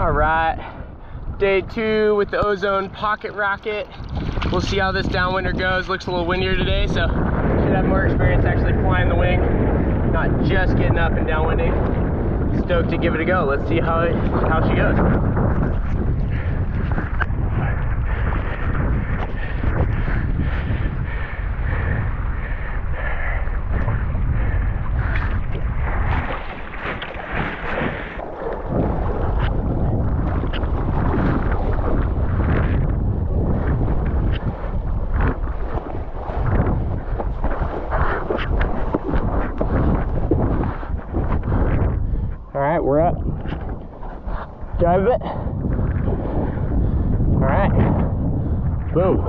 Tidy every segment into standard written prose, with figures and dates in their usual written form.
All right, day 2 with the Ozone Pocket Rocket. We'll see how this downwinder goes. Looks a little windier today, so should have more experience actually flying the wing, not just getting up and downwinding. Stoked to give it a go. Let's see how she goes. We're up. Drive it. All right. Boom.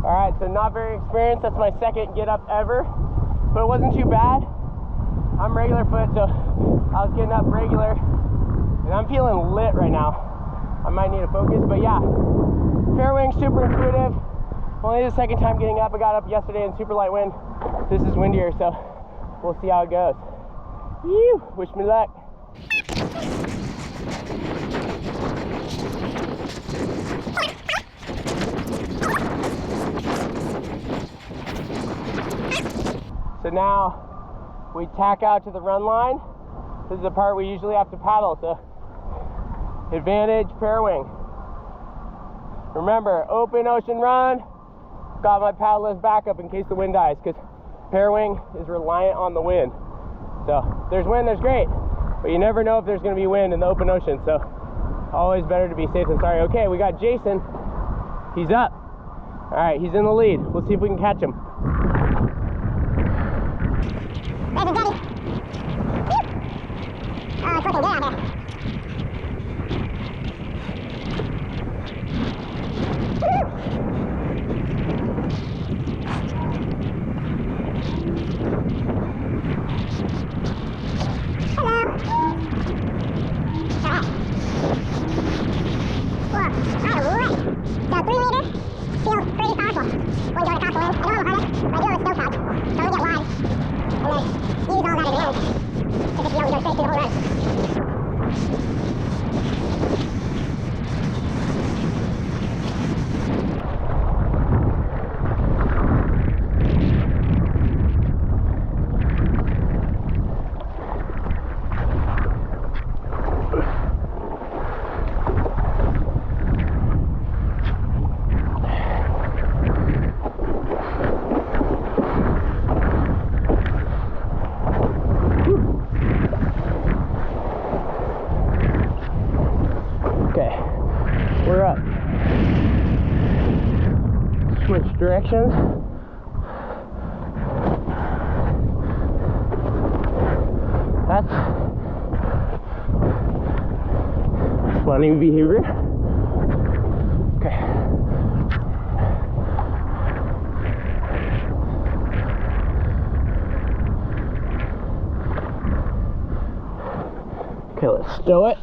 All right, so not very experienced. That's my second get up ever, but it wasn't too bad. I'm regular foot, so I was getting up regular, and I'm feeling lit right now. I might need to focus, but yeah. Fair wing, super intuitive. Only the second time getting up. I got up yesterday in super light wind. This is windier, so we'll see how it goes. Whew, wish me luck. So now we tack out to the run line. This is the part we usually have to paddle, so advantage, fair wing. Remember, open ocean run. Got my paddler's backup in case the wind dies, because fair wing is reliant on the wind. So if there's wind, there's great, but you never know if there's going to be wind in the open ocean, so always better to be safe than sorry. Okay, we got Jason. He's up. All right, he's in the lead. We'll see if we can catch him. It's looking good out there. We're up. Switch directions. That's funny behavior. Okay. Okay, let's stow it.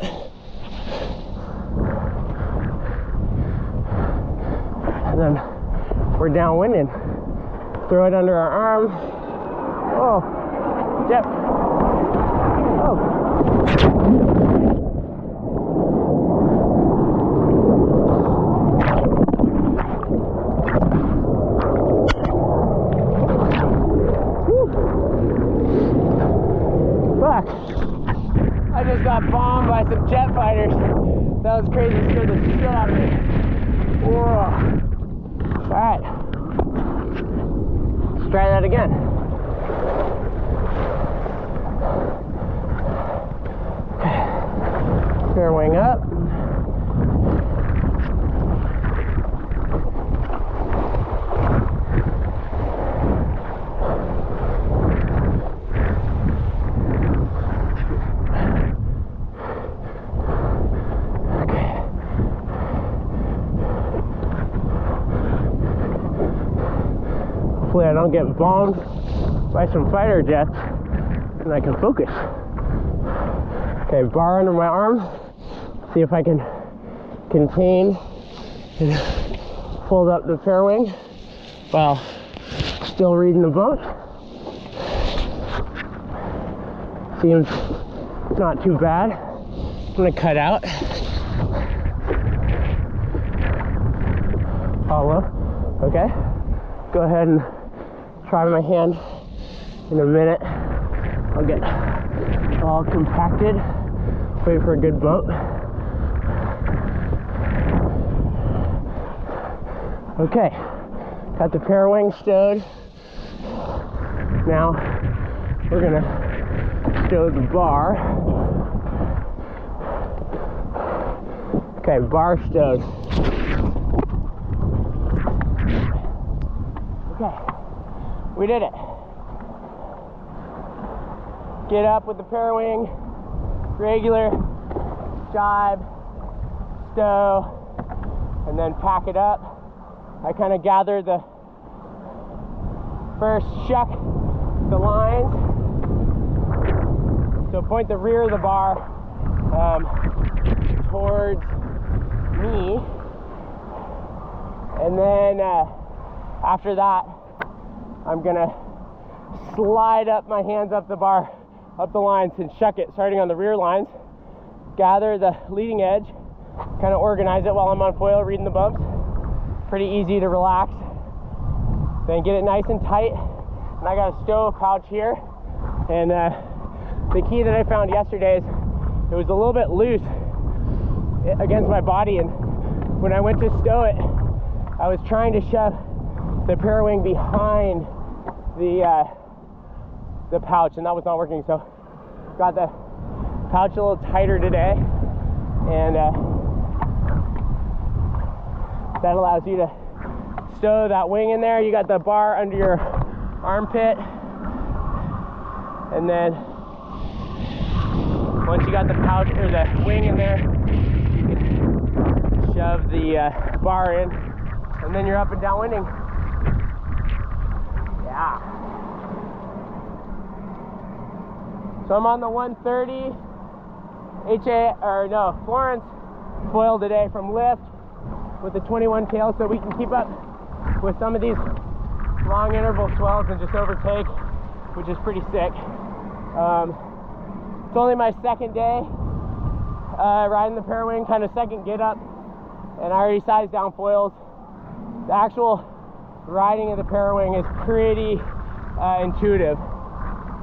And then we're downwinding. Throw it under our arm. Oh, Jeff. Oh. Fuck. I just got bombed by some jet fighters. That was crazy. It scared the shit out of me. Whoa. All right, let's try that again. Okay. Fair wing up. Hopefully I don't get bombed by some fighter jets and I can focus. Okay, bar under my arm. See if I can contain and fold up the fair wing while still reading the boat. Seems not too bad. I'm gonna cut out. Follow. Okay. Go ahead and try my hand in a minute. I'll get all compacted. Wait for a good bump. Okay. Got the Parawing stowed. Now we're gonna stow the bar. Okay, bar stowed. Okay, we did it. Get up with the Parawing, regular, jibe, stow, and then pack it up. I kind of gathered the first shuck the lines. So point the rear of the bar towards me, and then after that I'm gonna slide up my hands up the bar, up the lines, and shuck it starting on the rear lines. Gather the leading edge, kind of organize it while I'm on foil reading the bumps. Pretty easy to relax. Then get it nice and tight. And I got a stow pouch here, and the key that I found yesterday is it was a little bit loose against my body, and when I went to stow it, I was trying to shove the Parawing behind the pouch, and that was not working. So got the pouch a little tighter today, and that allows you to stow that wing in there. You got the bar under your armpit, and then once you got the pouch or the wing in there, you can shove the bar in, and then you're up and downwinding. Yeah. So I'm on the 130 Florence foil today from Lift with the 21 tail, so we can keep up with some of these long interval swells and just overtake, which is pretty sick. It's only my second day riding the Parawing, kind of second get up, and I already sized down foils. The actual riding of the Parawing is pretty intuitive.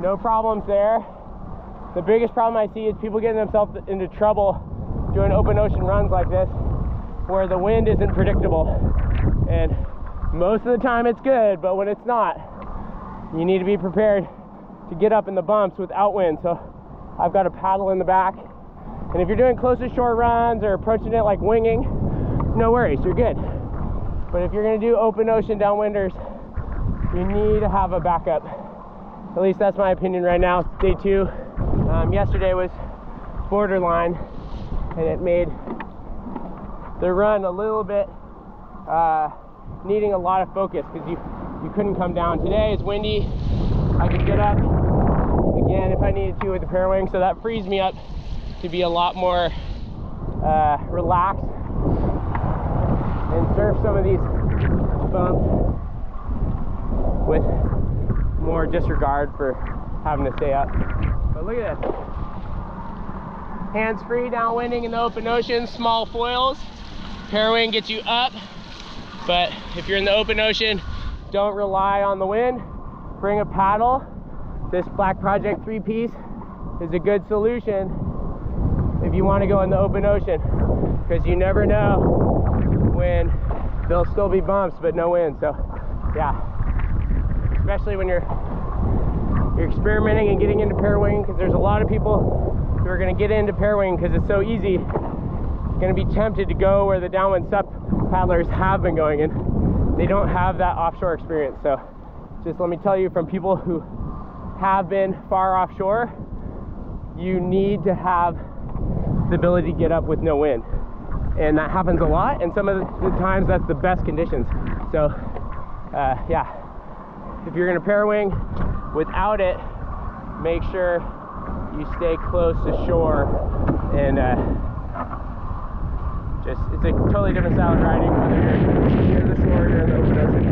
No problems there. The biggest problem I see is people getting themselves into trouble doing open ocean runs like this, where the wind isn't predictable. And most of the time it's good, but when it's not, you need to be prepared to get up in the bumps with outwind. So I've got a paddle in the back, and if you're doing close to shore runs or approaching it like winging, no worries, you're good. But if you're going to do open ocean downwinders, you need to have a backup. At least that's my opinion right now. Day 2. Yesterday was borderline, and it made the run a little bit needing a lot of focus, because you couldn't come down. Today it's windy. I could get up again if I needed to with the Parawing, so that frees me up to be a lot more relaxed and surf some of these bumps with more disregard for having to stay up. But look at this. Hands free downwinding in the open ocean, small foils. Parawing gets you up, but if you're in the open ocean, don't rely on the wind. Bring a paddle. This Black Project 3-piece is a good solution if you want to go in the open ocean, because you never know when there'll still be bumps but no wind. So yeah, especially when you're experimenting and getting into Parawing, because there's a lot of people who are going to get into Parawing because it's so easy, going to be tempted to go where the downwind sup paddlers have been going, and they don't have that offshore experience. So just let me tell you, from people who have been far offshore, you need to have the ability to get up with no wind, and that happens a lot, and some of the times that's the best conditions. So yeah, if you're going to Parawing without it, make sure you stay close to shore, and just, it's a totally different style of riding whether you're near the shore or you're in the open ocean.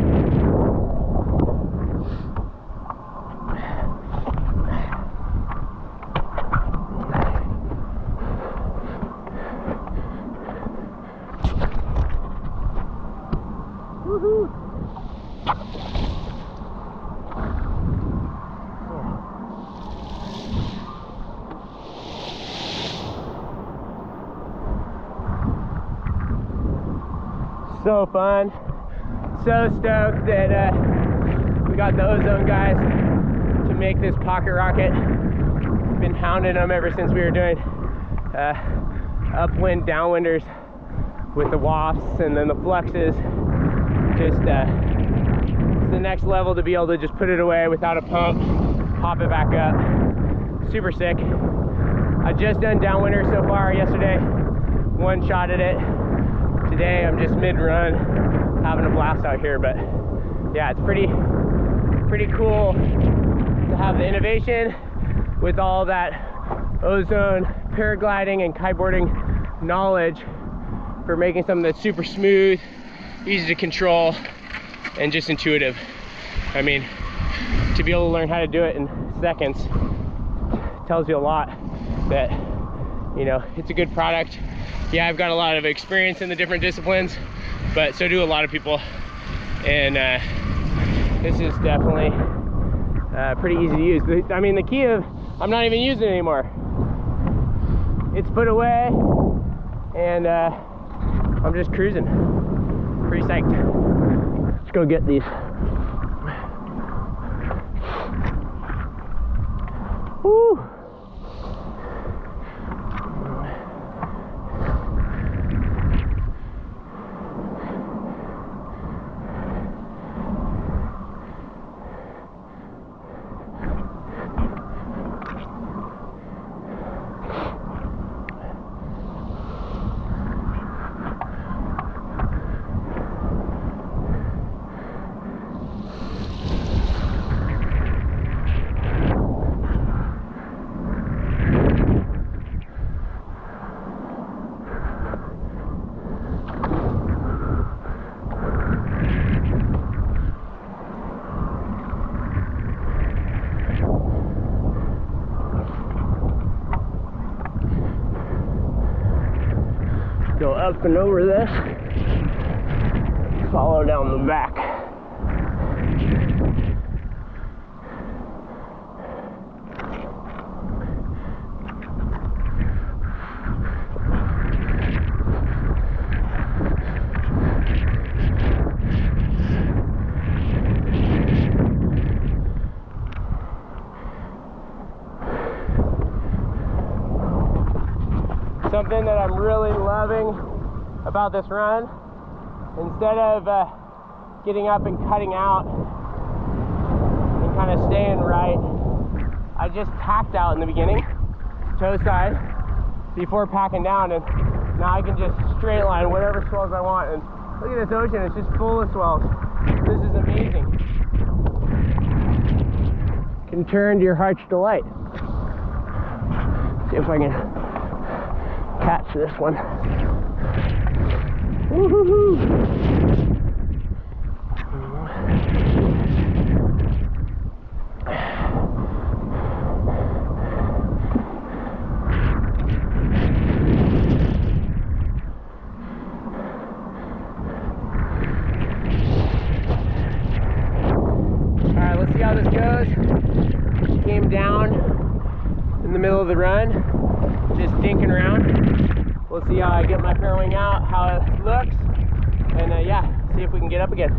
so fun. So stoked that we got the Ozone guys to make this pocket rocket. Been hounding them ever since we were doing upwind downwinders with the wafts and then the fluxes. Just it's the next level to be able to just put it away without a pump, pop it back up. Super sick. I just done downwinder so far yesterday, one shot at it. Today I'm just mid-run, having a blast out here. But yeah, it's pretty cool to have the innovation with all that Ozone paragliding and kiteboarding knowledge for making something that's super smooth, easy to control, and just intuitive. I mean, to be able to learn how to do it in seconds tells you a lot that, you know, it's a good product. Yeah, I've got a lot of experience in the different disciplines, but so do a lot of people. And this is definitely pretty easy to use. I mean, the key of, I'm not even using it anymore. It's put away, and I'm just cruising. Pretty psyched. Let's go get these. Woo! Go up and over this, follow down the back. Something that I'm really loving about this run, instead of getting up and cutting out and kind of staying right, I just tacked out in the beginning, toe side, before packing down, and now I can just straight line whatever swells I want. And look at this ocean, it's just full of swells. This is amazing. Can turn to your heart's delight. See if I can catch this one. Woo-hoo-hoo. Alright, let's see how this goes. Came down in the middle of the run, just dinking around. We'll see how I get my Parawing out, how it looks, and yeah, see if we can get up again,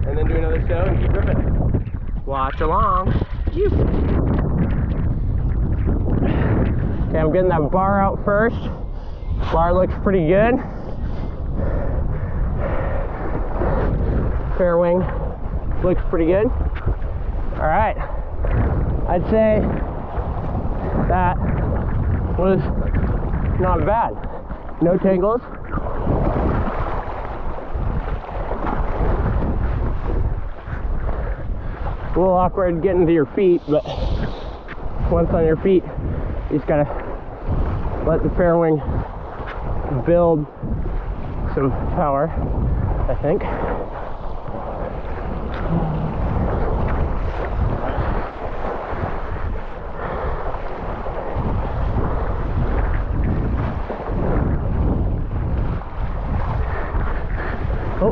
and then do another stow and keep ripping. Watch along. Okay, I'm getting that bar out first. Bar looks pretty good. Parawing looks pretty good. All right, I'd say that was not bad. No tangles. A little awkward getting to your feet, but once on your feet, you just gotta let the Parawing build some power, I think. Oh.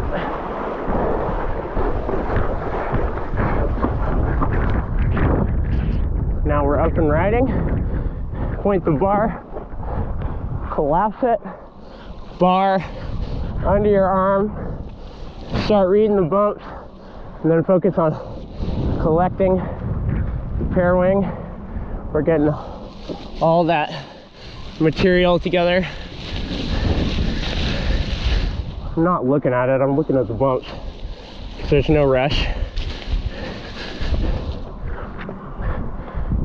Now we're up and riding. Point the bar, collapse it, bar under your arm, start reading the bumps and then focus on collecting the parawing. We're getting all that material together. I'm not looking at it, I'm looking at the bumps. There's no rush.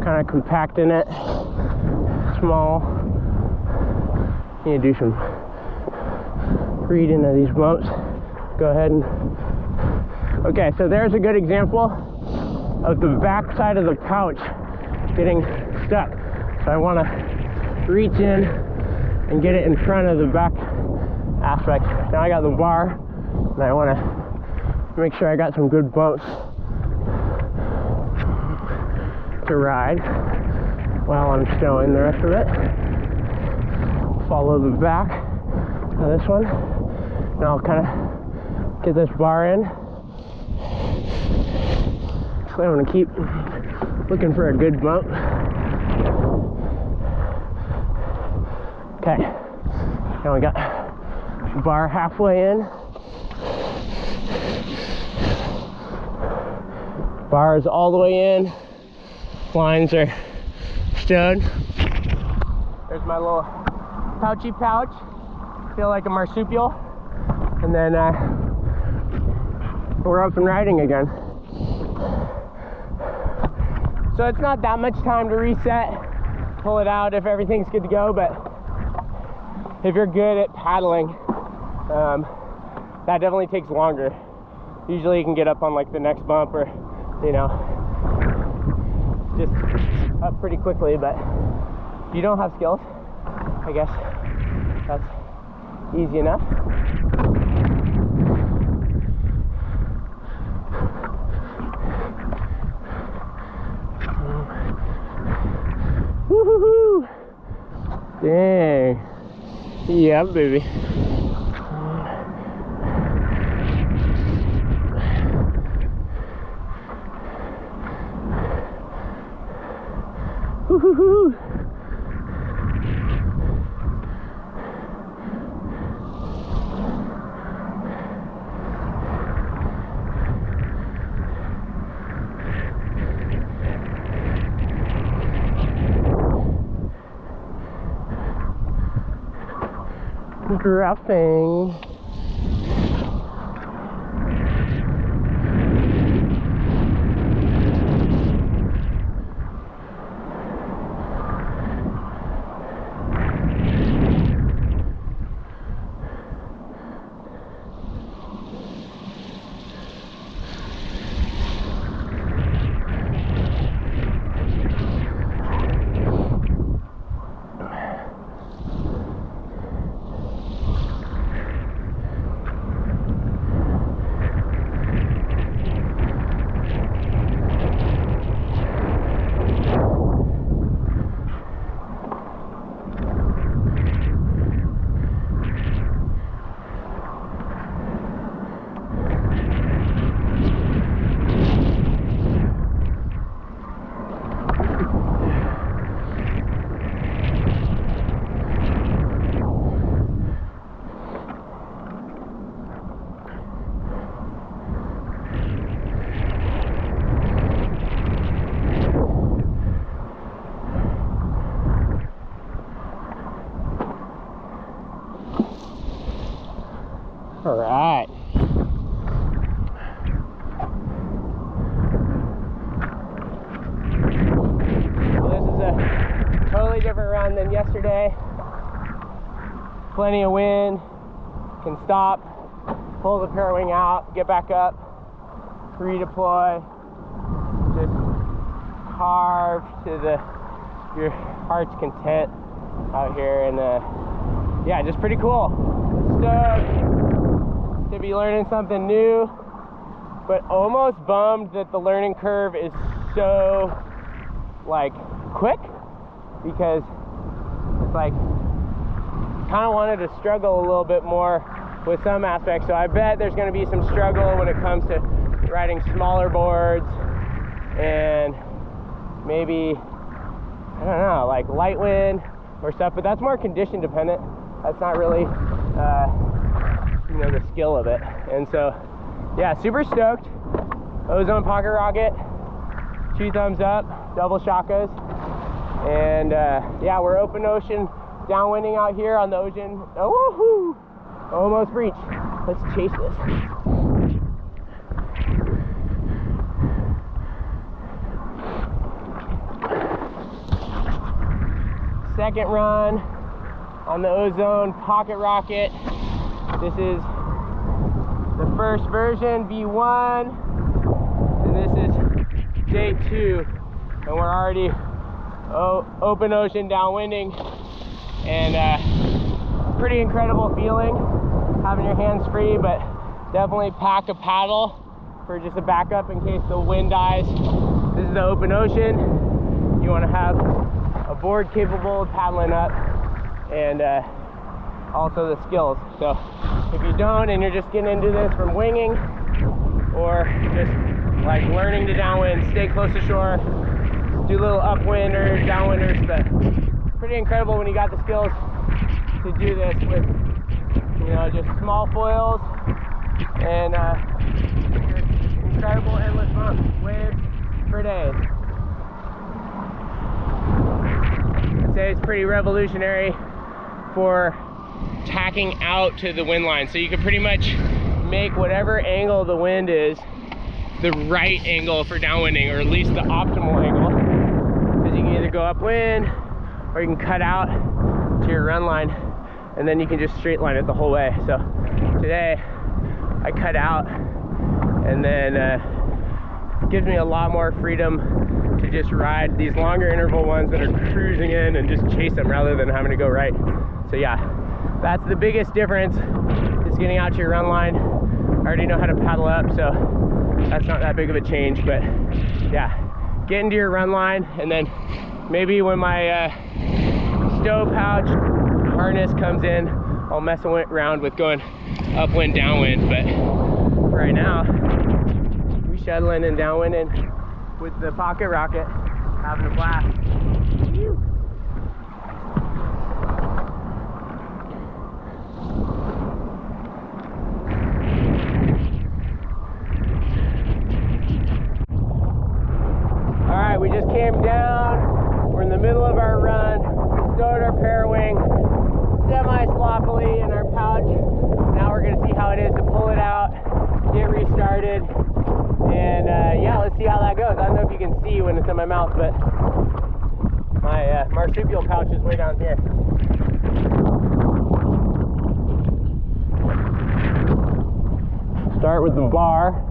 Kind of compacting it, small. Need to do some reading of these bumps. Go ahead and, okay, so there's a good example of the back side of the pouch getting stuck. So I want to reach in and get it in front of the back aspect. Now I got the bar, and I want to make sure I got some good bumps to ride while I'm stowing the rest of it. Follow the back of this one. Now I'll kind of get this bar in. So I'm going to keep looking for a good bump. Okay, now we got the bar halfway in. Bar is all the way in. Lines are stowed. There's my little pouchy pouch. Feel like a marsupial. And then we're up and riding again. So it's not that much time to reset, pull it out if everything's good to go, but if you're good at paddling, that definitely takes longer. Usually you can get up on like the next bump or, you know, just up pretty quickly, but if you don't have skills, I guess that's easy enough. Woohoo! Dang. Yeah, baby. Woohoo! Dropping. All right. So this is a totally different run than yesterday. Plenty of wind. Can stop, pull the parawing out, get back up, redeploy. Just carve to your heart's content out here, and yeah, just pretty cool. Stoked to be learning something new, but almost bummed that the learning curve is so like quick, because it's like kind of wanted to struggle a little bit more with some aspects. So I bet there's going to be some struggle when it comes to riding smaller boards and maybe, I don't know, like light wind or stuff, but that's more condition dependent. That's not really you know, the skill of it. And so yeah, super stoked. Ozone Pocket Rocket, 2 thumbs up, double shakas. And yeah, we're open ocean downwinding out here on the ocean. Oh, woohoo! Almost reached. Let's chase this. Second run on the Ozone Pocket Rocket. This is the first version, V1, and this is day 2, and we're already open ocean downwinding, and pretty incredible feeling having your hands free, but definitely pack a paddle for just a backup in case the wind dies. This is the open ocean. You want to have a board capable of paddling up, and also the skills. So if you don't, and you're just getting into this from winging or just like learning to downwind, stay close to shore, do little upwinders, downwinders, but pretty incredible when you got the skills to do this with, you know, just small foils and incredible endless waves for days. I'd say it's pretty revolutionary for tacking out to the wind line. So you can pretty much make whatever angle the wind is the right angle for downwinding, or at least the optimal angle, because you can either go upwind or you can cut out to your run line, and then you can just straight line it the whole way. So today I cut out, and then gives me a lot more freedom to just ride these longer interval ones that are cruising in and just chase them rather than having to go right. So yeah, that's the biggest difference, is getting out to your run line. I already know how to paddle up, so that's not that big of a change. But yeah, get into your run line, and then maybe when my stow pouch harness comes in, I'll mess around with going upwind, downwind. But right now, we shuttling and downwinding with the Pocket Rocket, having a blast. Alright, we just came down. We're in the middle of our run. We stowed our Parawing semi-sloppily in our pouch. Now we're going to see how it is to pull it out, get restarted, and yeah, let's see how that goes. I don't know if you can see when it's in my mouth, but my marsupial pouch is way down here. Start with the bar.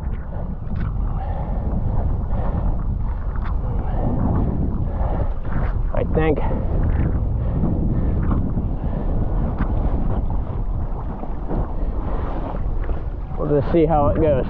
I think. We'll just see how it goes.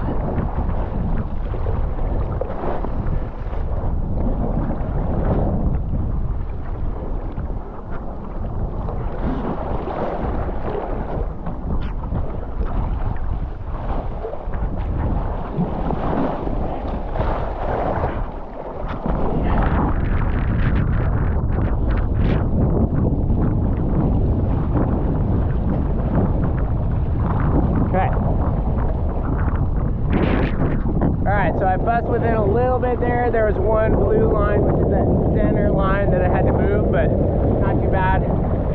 So I fussed with it a little bit there. There was one blue line, which is that center line that I had to move, but not too bad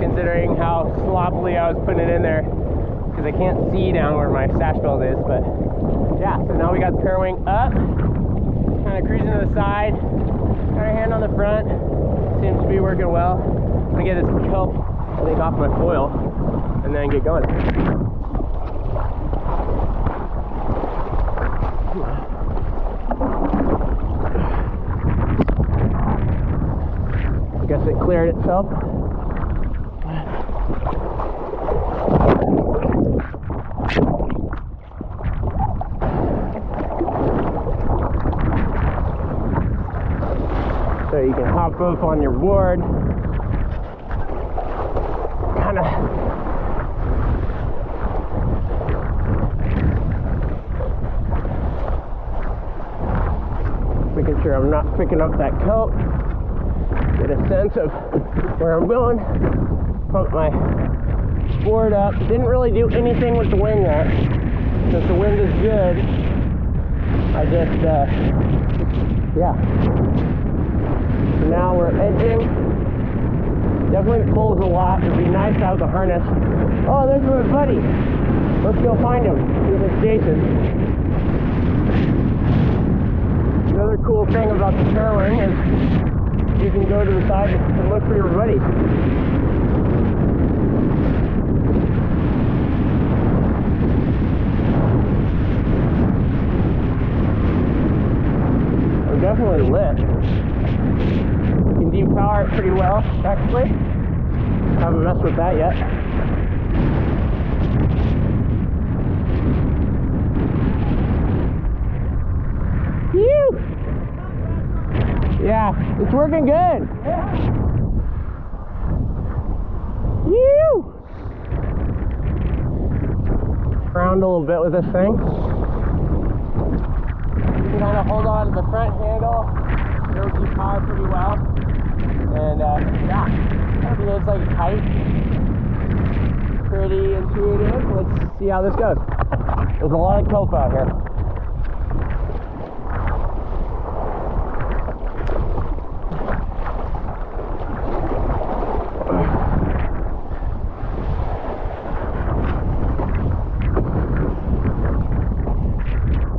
considering how sloppily I was putting it in there, because I can't see down where my sash belt is. But yeah, so now we got the Parawing up, kind of cruising to the side, got our hand on the front, seems to be working well. I'm gonna get this kelp, I think, off my foil and then get going. I guess it cleared itself. So you can hop both on your board. Kind of making sure I'm not picking up that kelp. Get a sense of where I'm going. Pump my board up. Didn't really do anything with the wing there, since the wind is good. I just, yeah. So now we're edging. Definitely pulls a lot. It'd be nice to have the harness. Oh, there's my buddy. Let's go find him. See if it's Jason. Another cool thing about the Parawing is you can go to the side and look for your buddies. We're definitely lit. You can depower it pretty well, actually. Haven't messed with that yet. Phew! Yeah, it's working good. Phew! Round a little bit with this thing. You can kind of hold on to the front handle. It'll keep power pretty well. And yeah, I think it's like tight. Pretty intuitive. Let's see how this goes. There's a lot of tofu out here.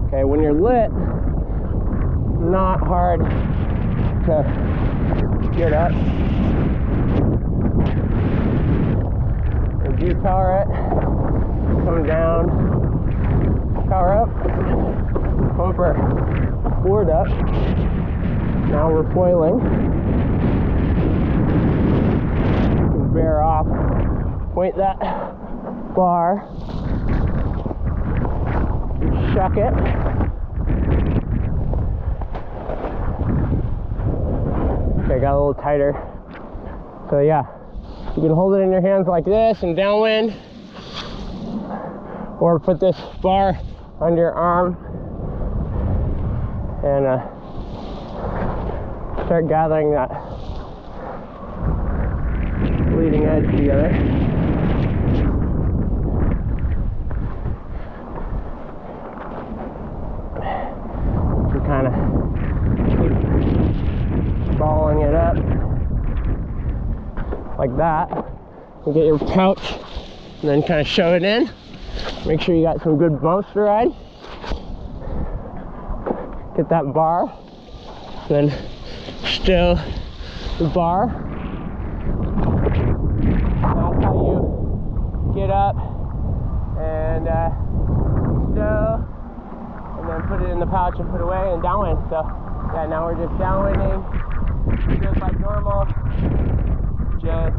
Okay, when you're lit, not hard to get up. And depower it, come down, power up, pump our board up. Now we're foiling. Bear off, point that bar, shuck it. Okay, got a little tighter. So yeah, you can hold it in your hands like this and downwind, or put this bar under your arm and start gathering that leading edge together. So kind of balling it up like that. You get your pouch and then kind of shove it in. Make sure you got some good bumps to ride. Get that bar, then stow the bar. That's how you get up and stow, and then put it in the pouch and put it away and downwind. So yeah, now we're just downwinding just like normal, just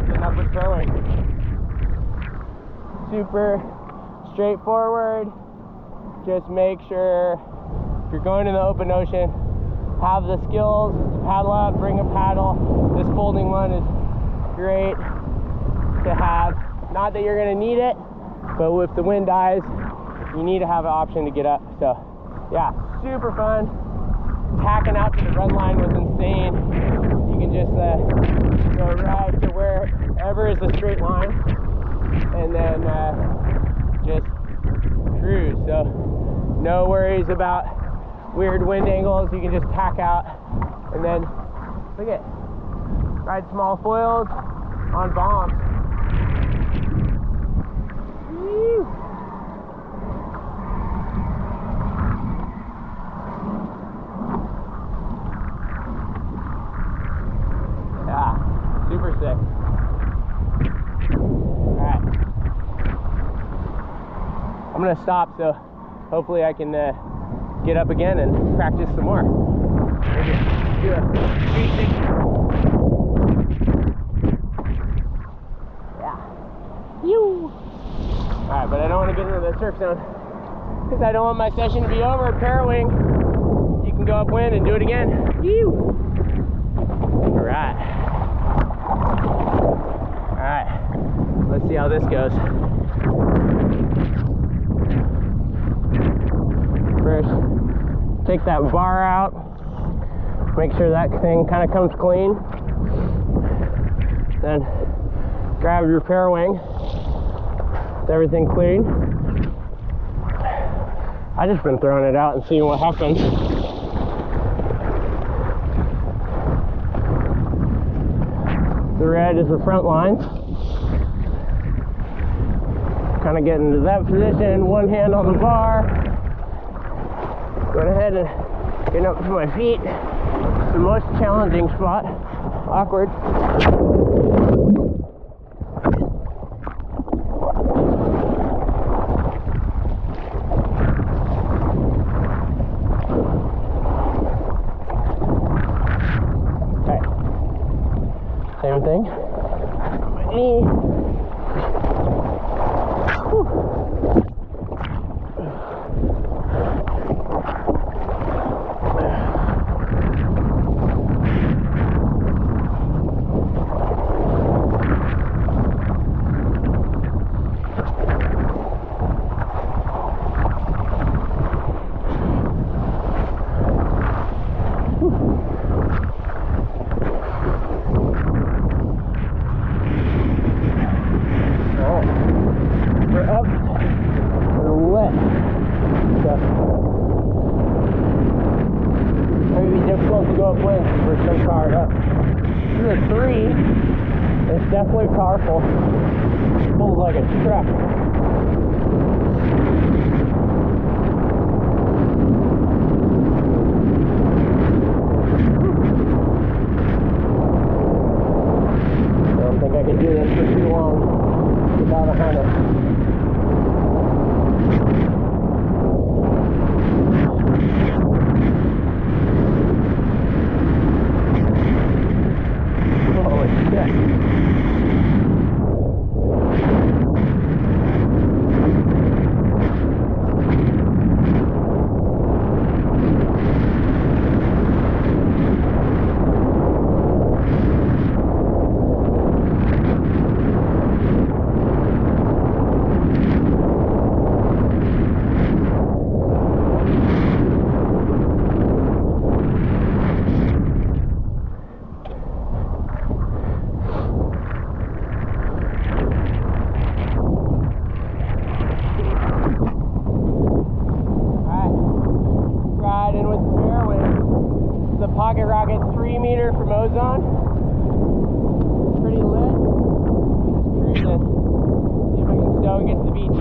getting up with Stowing. Super straightforward. Just make sure if you're going in the open ocean, have the skills to paddle out, bring a paddle. This folding one is great to have. Not that you're gonna need it, but if the wind dies, you need to have an option to get up. So yeah, super fun. Tacking out to the red line was insane. You can just go right to wherever is the straight line, and then just cruise. So no worries about weird wind angles. You can just tack out and then look at, ride small foils on bombs. Woo. Yeah, super sick. Alright, I'm gonna stop, so hopefully I can get up again and practice some more. Maybe do a basic. Yeah. Phew. Alright, but I don't want to get into the surf zone because I don't want my session to be over. Parawing, you can go upwind and do it again. Phew. Alright. Alright. Let's see how this goes. First, take that bar out, make sure that thing kind of comes clean. Then grab your Parawing with everything clean. I just been throwing it out and seeing what happens. The red is the front lines. Kind of getting into that position, one hand on the bar. Going ahead and getting up to my feet. The most challenging spot. Awkward. Okay. Same thing. My knee. Whew. Definitely powerful. Pulls like a truck. I don't think I can do this for too long without a harness. Holy shit. Pocket Rocket 3 meter from Ozone. Pretty lit. Just cruising. See if I can stow and get to the beach.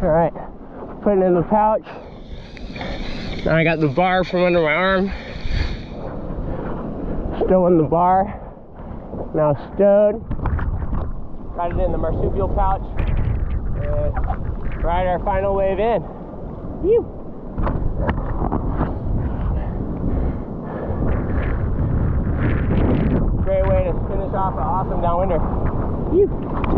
Alright, putting it in the pouch. Now I got the bar from under my arm. Stowing the bar. Now stowed. Got it in the marsupial pouch. And ride our final wave in. Phew. Great way to finish off an awesome downwinder. Phew.